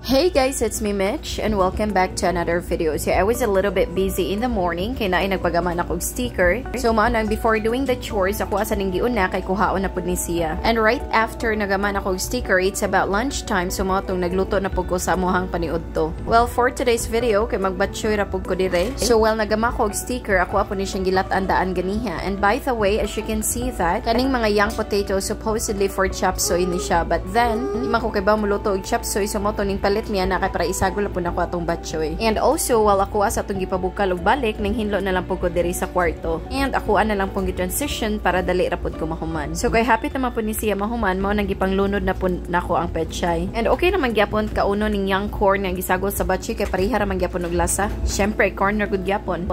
Hey guys, it's me Mitch and welcome back to another video. So I was a little bit busy in the morning kaya na nagpagaman ako og sticker. So manang before doing the chores ako asa ning giuna kay kuhaon na pud ni siya. And right after nagaman ako og sticker, it's about lunchtime so mao tong nagluto na pud ko sa amuhang paniudto. Well, for today's video kay magbatchoy ra pud ko dire. So while nagama ko og sticker, ako apo ni siyang gilat-andaan ganiha. And by the way, as you can see that kaning mga young potatoes supposedly for chop suey ni siya, but then mako kay ba muluto og chop suey so mao to ning palit niya na kay para isagol po na ko atong batchoy. And also while ako sa atong gipabukal og balik nang hinlo na lang po ko diri sa kwarto. And ako na lang pong gi-transition para dali ra pud ko mahuman. So kay happy naman po ni siya mahuman, mao nang gipanglunod na po nako ang petchay. And okay naman gyapon kauno ning young corn nga gisagol sa batchoy kay pareha ra man gyapon og lasa. Syempre corn ra gud gyapon.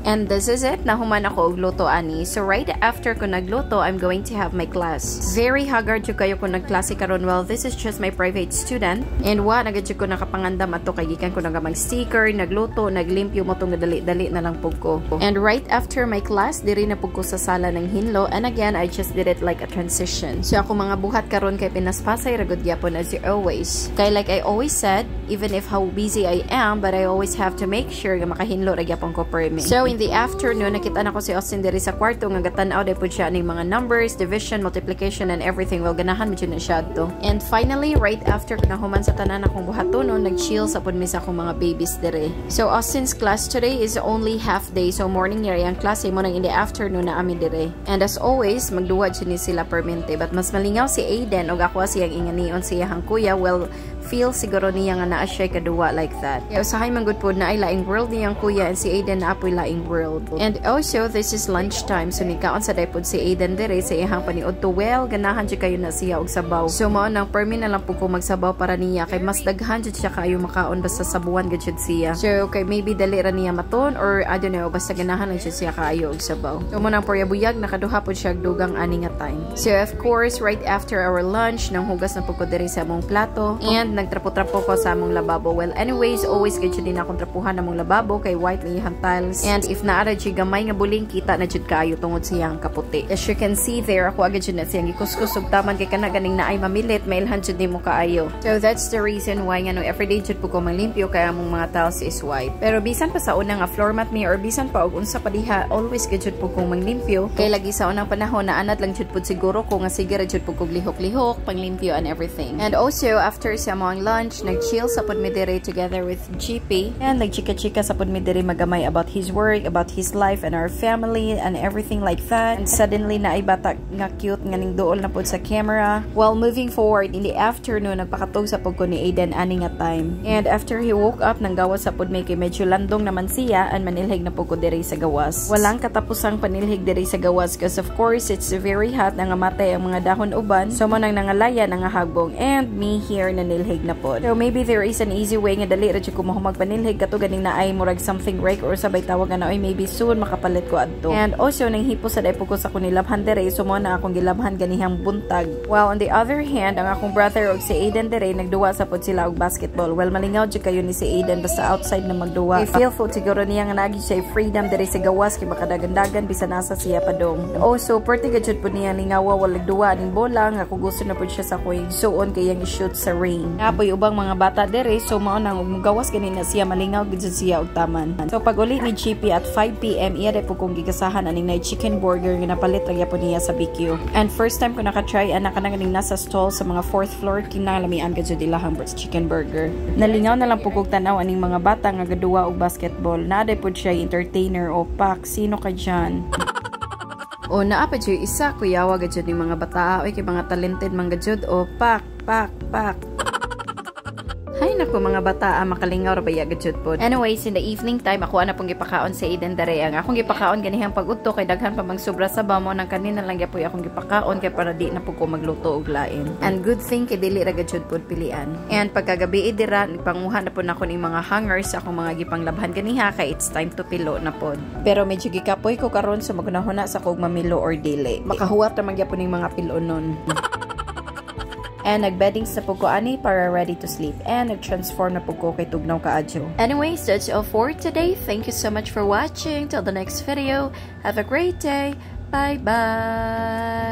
And this is it. Nahuman ako og luto ani. So right after ko nagluto, I'm going to have my class. Very haggard jud kayo ko nagklase karon. Well, this is just my private student. And nagad jud ko nakapangandam ato kay gikan ko nagamag sticker, nagluto, naglimpyo mo tong dali-dali na lang pug ko. And right after my class, diri na pug ko sa sala ng hinlo. And again, I just did it like a transition. So ako mga buhat karon kay pinaspasay ra gud gyapon as you always. Kay like I always said, even if how busy I am, but I always have to make sure nga makahinlo ra gyapon ko per me. So in the afternoon, nakita na ko si Austin diri sa kwarto nga gatan-aw day pud siya ning mga numbers, division, multiplication and everything. Well, ganahan mo na siya to. And finally, right after ko nahuman sa tanan akong buhatonon, nag-chill sa pud mi sa akong mga babies diri. So Austin's class today is only half day. So morning niya ang klase mo nang in the afternoon na ami diri. And as always, magduwa ni sila permente. But mas malingaw si Aiden og ako siyang inganion siya hang kuya. Well, feel siguro niya nga naa siya kaduwa like that. Kaya usahay man gud pud na ay laing world niyang kuya and si Aiden na apoy laing world. And also this is lunchtime so nikaon sa daypod si Aiden dire sa iyang paniudto. Well, ganahan jud kayo na siya og sabaw. So mao nang permi na lang pud ko magsabaw para niya kay mas daghan jud siya kayo makaon basta sabuan gud jud siya. So kay maybe dali ra niya maton or I don't know basta ganahan jud siya kayo og sabaw. So mo nang poryabuyag nakaduha pud siya dugang ani nga time. So of course right after our lunch nang hugas na pud ko dire sa among plato and nagtrapo-trapo ko sa among lababo. Well, anyways, always gid din akong trapuhan among lababo kay white ni ihang tiles. And if naara jud gamay nga buling kita na jud kaayo tungod siyang kaputi. As you can see there, ako agad jud na siyang gikuskus ug taman kay kana ganing naay mamilit, mailhan jud nimo kaayo. So that's the reason why nga no everyday jud pud ko manglimpyo kay among mga tiles is white. Pero bisan pa sa unang nga floor mat me or bisan pa og unsa pa diha, always gid jud pud kong manglimpyo. Kay lagi sa unang panahon na anat lang jud pud siguro ko nga sige ra jud pud kog lihok-lihok, panglimpyo and everything. And also after sa among lunch, nag-chill sa pud mi diri together with GP and nagchika-chika sa pud mi diri magamay about his work, about his life and our family and everything like that. And suddenly na ay bata nga cute nga ning duol na pud sa camera. While moving forward in the afternoon, nagpakatog sa pud ko ni Aiden ani nga time. And after he woke up, nang gawas sa pud mi kay medyo landong naman siya and manilhig na pud ko diri sa gawas. Walang katapusang panilhig diri sa gawas because of course it's very hot nga matay ang mga dahon uban. So mo nang nangalaya nga hagbong and me here nanilhig na pod. So maybe there is an easy way nga dali ra jud ko mahumag panilhig kato ganing na ay murag something break or sabay tawag na ay maybe soon makapalit ko adto. And also nang hipo sa daypo ko sa kunilabhan dere so mo na akong gilabhan ganihang buntag. While on the other hand, ang akong brother og si Aiden dere nagduwa sa pod sila og basketball. Well, malingaw jud kayo ni si Aiden basta outside na magduwa. I feel full siguro niya nga nagi siya freedom dere sa gawas kay makadagandagan bisan nasa siya padong. Also, perti gud pud niya lingawa wala duwa ning bola nga kung gusto na pud siya sa kuy suon kay yang shoot sa rain. Apoy ubang mga bata dere so mao nang mugawas ganina siya malingaw gid siya og taman. So pag uli ni GP at 5 PM iya de po kong gigasahan aning na chicken burger nga napalit ra gyapon niya sa BQ. And first time ko naka-try ana kanang ning nasa stall sa mga 4th floor kinalamian gid jud ilahang chicken burger. Nalingaw na lang po kog tan-aw aning mga bata nga gaduwa og basketball. Naday pud siya entertainer o pak sino ka dyan? O naa pa jud isa kuyawa gid jud ning mga bata oy kay mga talented man gid jud o pak. Hay nako mga bata, makalingaw ra baya gid jud pod. Anyways, in the evening time ako ana pong gipakaon sa Aiden dere. Ang akong gipakaon ganihang pag-udto kay daghan pa mang sobra sa bamo nang kanina lang gyapon akong gipakaon kay para di na pud ko magluto og lain. And good thing kay dili ra gid jud pod pilian. And pagkagabi dira nagpanguha na pud nako ning mga hangers sa akong mga gipanglabhan ganiha kay it's time to pilo na pod. Pero medyo gikapoy ko karon sa magunahuna sa kog mamilo or dili. Makahuwat ra man gyapon ning mga pilonon. And nagbedding sa po ko ani para ready to sleep. And nag-transform na po ko kay tugnaw kaadyo. Anyways, that's all for today. Thank you so much for watching. Till the next video. Have a great day. Bye-bye.